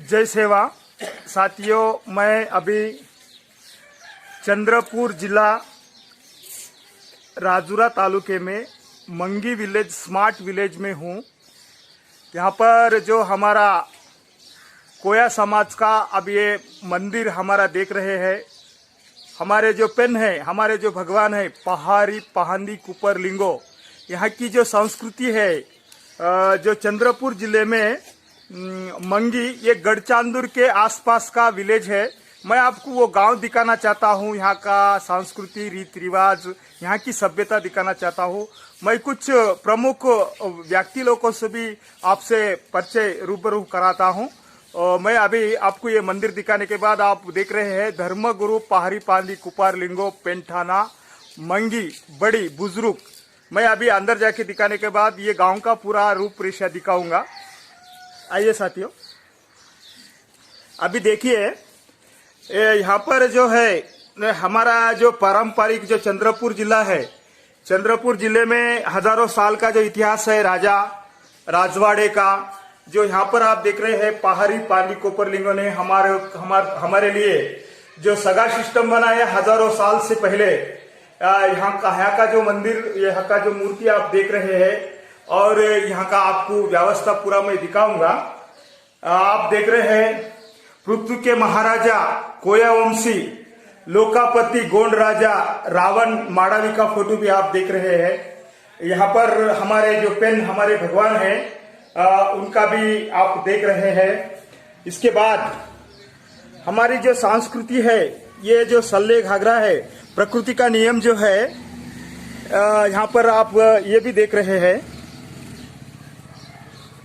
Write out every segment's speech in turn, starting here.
जय सेवा साथियों, मैं अभी चंद्रपुर जिला राजुरा तालुके में मंगी विलेज स्मार्ट विलेज में हूँ। यहाँ पर जो हमारा कोया समाज का अब ये मंदिर हमारा देख रहे हैं। हमारे जो पेन है, हमारे जो भगवान है पहाड़ी पहांदी कुपर लिंगो, यहाँ की जो संस्कृति है, जो चंद्रपुर जिले में मंगी, ये गढ़चांदुर के आसपास का विलेज है। मैं आपको वो गांव दिखाना चाहता हूँ, यहाँ का संस्कृति रीति रिवाज, यहाँ की सभ्यता दिखाना चाहता हूँ। मैं कुछ प्रमुख व्यक्ति लोगों से भी आपसे परिचय रूबरू कराता हूँ। मैं अभी आपको ये मंदिर दिखाने के बाद आप देख रहे हैं धर्मगुरु पहाड़ी पांदी कुपार लिंगो पेंठाना मंगी बड़ी बुजुर्ग। मैं अभी अंदर जाके दिखाने के बाद ये गांव का पूरा रूप रेशा दिखाऊंगा। आइए साथियों, अभी देखिए यहाँ पर जो है हमारा जो पारंपरिक जो चंद्रपुर जिला है, चंद्रपुर जिले में हजारों साल का जो इतिहास है राजा राजवाड़े का, जो यहाँ पर आप देख रहे हैं पहाड़ी पांडी कोपरलिंगों ने हमारे लिए जो सगा सिस्टम बनाया हजारों साल से पहले। यहाँ का जो मंदिर, यहाँ का जो मूर्ति आप देख रहे हैं और यहाँ का आपको व्यवस्था पूरा मैं दिखाऊंगा। आप देख रहे हैं पृथ्वी के महाराजा कोया वंशी लोकापति गोंड राजा रावण माड़ावी का फोटो भी आप देख रहे हैं। यहाँ पर हमारे जो पेन हमारे भगवान हैं उनका भी आप देख रहे हैं। इसके बाद हमारी जो संस्कृति है, ये जो सल्ले घाघरा है, प्रकृति का नियम जो है, यहाँ पर आप ये भी देख रहे हैं।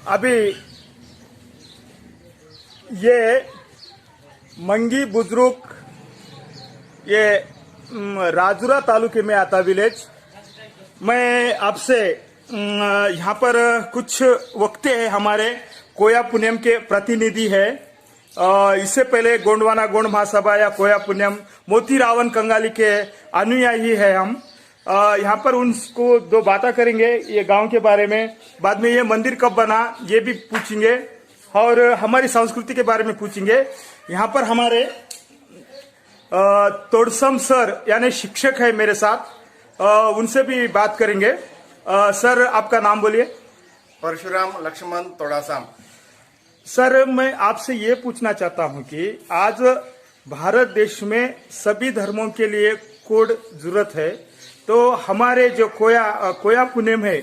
अभी ये मंगी बुजुर्ग, ये राजुरा तालुके में आता विलेज। मैं आपसे यहाँ पर कुछ वक्ते हैं हमारे कोया पुण्यम के प्रतिनिधि है। इससे पहले गोंडवाना गोंड महासभा या कोया पुण्यम मोती रावण कंगाली के अनुयायी है हम। यहाँ पर उनको दो बातें करेंगे ये गांव के बारे में, बाद में ये मंदिर कब बना ये भी पूछेंगे और हमारी संस्कृति के बारे में पूछेंगे। यहाँ पर हमारे तोड़सम सर यानी शिक्षक है मेरे साथ, उनसे भी बात करेंगे। सर आपका नाम बोलिए। परशुराम लक्ष्मण तोड़ासाम। सर मैं आपसे ये पूछना चाहता हूँ कि आज भारत देश में सभी धर्मों के लिए कोड जरूरत है, तो हमारे जो कोया पुण्यम है,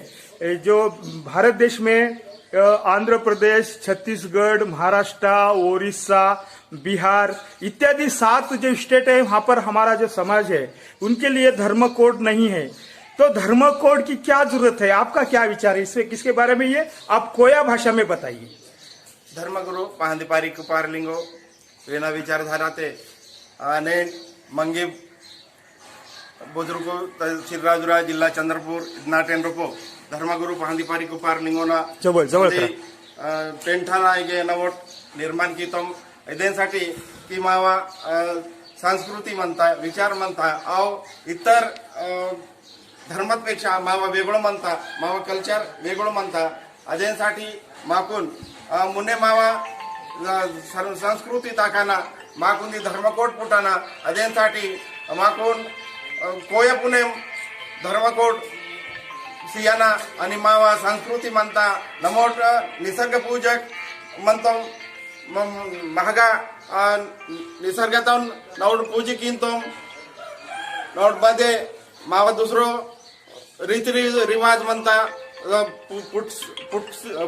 जो भारत देश में आंध्र प्रदेश, छत्तीसगढ़, महाराष्ट्र, ओडिशा, बिहार इत्यादि 7 जो स्टेट है, वहां पर हमारा जो समाज है उनके लिए धर्म कोड नहीं है। तो धर्म कोड की क्या जरूरत है, आपका क्या विचार है इसके बारे में, ये आप कोया भाषा में बताइए। धर्मगुरु पहांदीपारी कुपारलिंगो वेना विचारधारा ने मंगी बुजुर्ग तहसील राजुरा जिला चंद्रपुर नाटेन रूपो धर्मगुरु पहांदीपारी कुपारलिंगोना पेंठाना गे नवोट निर्माण की तुम इदेसाठी की मावा संस्कृती म्हणता विचार म्हणता और इतर धर्मापेक्षा मावा वेगळं म्हणता, मावा कल्चर वेगळं म्हणता, अजेसाठी माकून मुने मावा संस्कृती ताकाना माकून धर्मकोट पुटाना अजेसाठी माकून कोया पुणे धर्मकोट सियाना आणि मावा संस्कृती म्हणता नमोट निसर्ग पूजक म्हणतो महागा निसर्गातून नवड पूजी किंतो नवड मध्ये मावा दुसरो रीति रिवाज म्हणता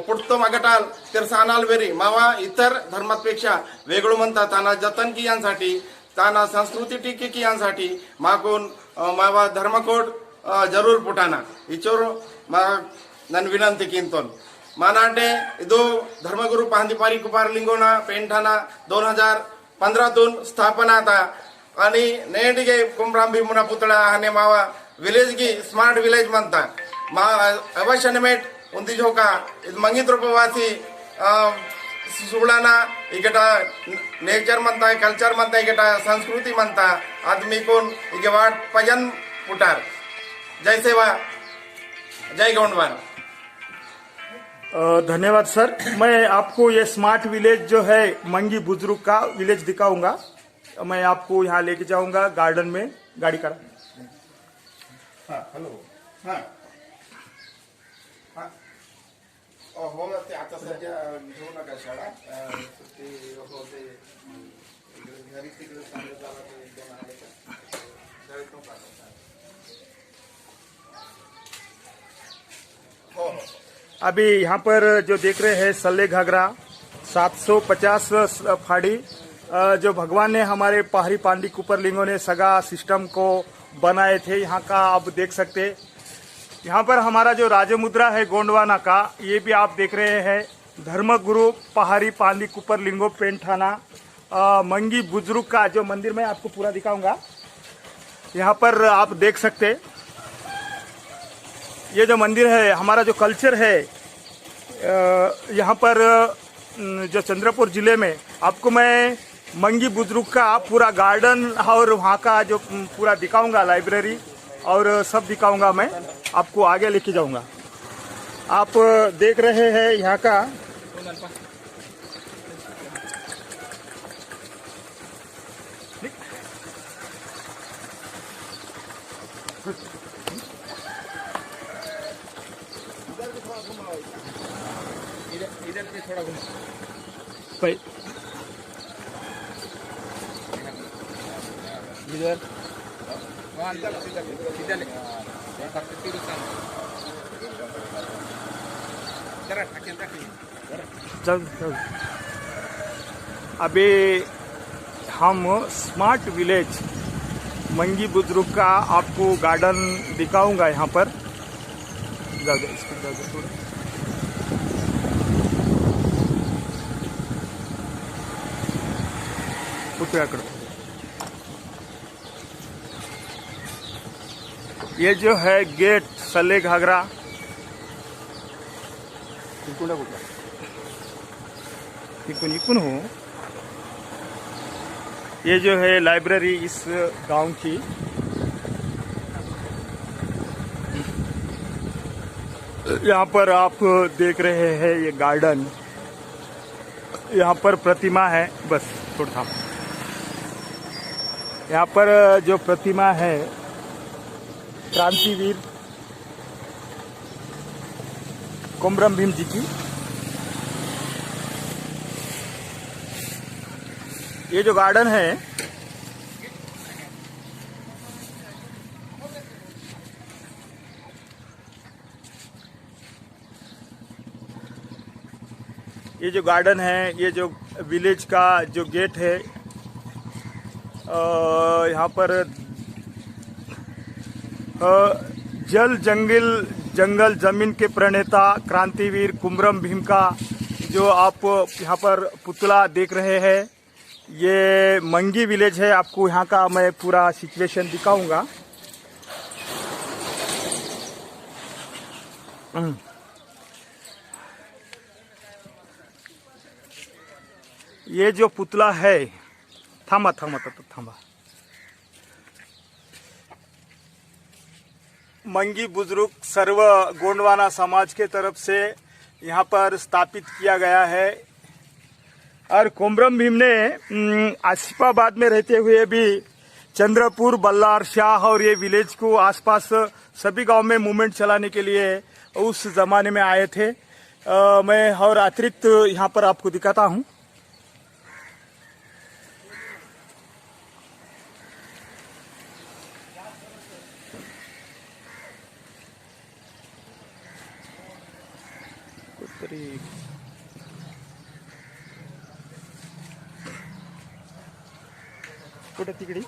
पुटतो मागटाल तिरसानाल वेरी मावा इतर धर्मापेक्षा वेगळं म्हणता ताना जतन की यांसाठी ताना संस्कृती टिकी की यांसाठी मागून मावा धर्मकोड जरूर पुटाना इचोर नन विनंती किंतोन मानाटे इदो धर्मगुरु पहांदीपारी कुपारलिंगोना पेंठाना 2015 स्थापना था आणि नेटिगे कुमराम भीमुना पुतळा हने मावा विलेज की स्मार्ट विलेज म्हणता मा अवश्य निमेट उंदी जोका मंगित रूपवासी सुबळाना इकटा नेचर म्हणता कल्चर म्हणता इकटा संस्कृती म्हणता आदमी कोण इके वाट पजन पुटार। जय सेवा, जय गोंडवान। धन्यवाद सर। मैं आपको ये स्मार्ट विलेज जो है मंगी बुजुर्ग का विलेज दिखाऊंगा। मैं आपको यहाँ लेके जाऊंगा गार्डन में, गाड़ी करा। हा हॅलो हा हा हो ना, ते आता सध्या घेऊ नका शाळा ते होते घरी तिकडे सांगत आला ते दोन आले का शाळेत नको पाठवता. हो हो अभी यहाँ पर जो देख रहे हैं सल्ले घाघरा 750 फाड़ी, जो भगवान ने हमारे पहाड़ी पांडी कुपरलिंगों ने सगा सिस्टम को बनाए थे, यहाँ का आप देख सकते हैं। यहाँ पर हमारा जो राजमुद्रा है गोंडवाना का, ये भी आप देख रहे हैं। धर्मगुरु पहाड़ी पांडी कुपरलिंगो पेंठाना मंगी बुजुर्ग का जो मंदिर मैं आपको पूरा दिखाऊंगा। यहाँ पर आप देख सकते हैं, ये जो मंदिर है, हमारा जो कल्चर है यहाँ पर जो चंद्रपुर जिले में, आपको मैं मंगी बुजुर्ग का पूरा गार्डन और वहाँ का जो पूरा दिखाऊंगा, लाइब्रेरी और सब दिखाऊंगा। मैं आपको आगे लेके जाऊंगा। आप देख रहे हैं यहाँ का इधर से थोड़ा घूम भाई, इधर वहाँ सीधा ले जरा ढकेल चल चल। अभी हम स्मार्ट विलेज मंगी बुजुर्ग का आपको गार्डन दिखाऊंगा। यहाँ पर जाओ जाओ, इसको जाओ जाओ थोड़ा। उतरा करो। ये जो है गेट सल्ले घाघरा, इकुन हो, ये जो है लाइब्रेरी इस गांव की। यहाँ पर आप देख रहे हैं ये गार्डन, यहाँ पर प्रतिमा है। बस थोड़ा था, यहाँ पर जो प्रतिमा है क्रांतिवीर कोमरम भीम जी की। ये जो गार्डन है, ये जो गार्डन है, ये जो विलेज का जो गेट है, यहाँ पर जल जंगल जमीन के प्रणेता क्रांतिवीर कुमरम भीम का जो आप यहाँ पर पुतला देख रहे हैं, ये मंगी विलेज है। आपको यहाँ का मैं पूरा सिचुएशन दिखाऊंगा। ये जो पुतला है, थामा थामा थामा, मंगी बुजुर्ग सर्व गोंडवाना समाज के तरफ से यहाँ पर स्थापित किया गया है। और कोमरम भीम ने आसिफाबाद में रहते हुए भी चंद्रपुर, बल्लार शाह और ये विलेज को आसपास सभी गांव में मूवमेंट चलाने के लिए उस जमाने में आए थे। मैं और अतिरिक्त यहाँ पर आपको दिखाता हूँ। कुठे तिकडे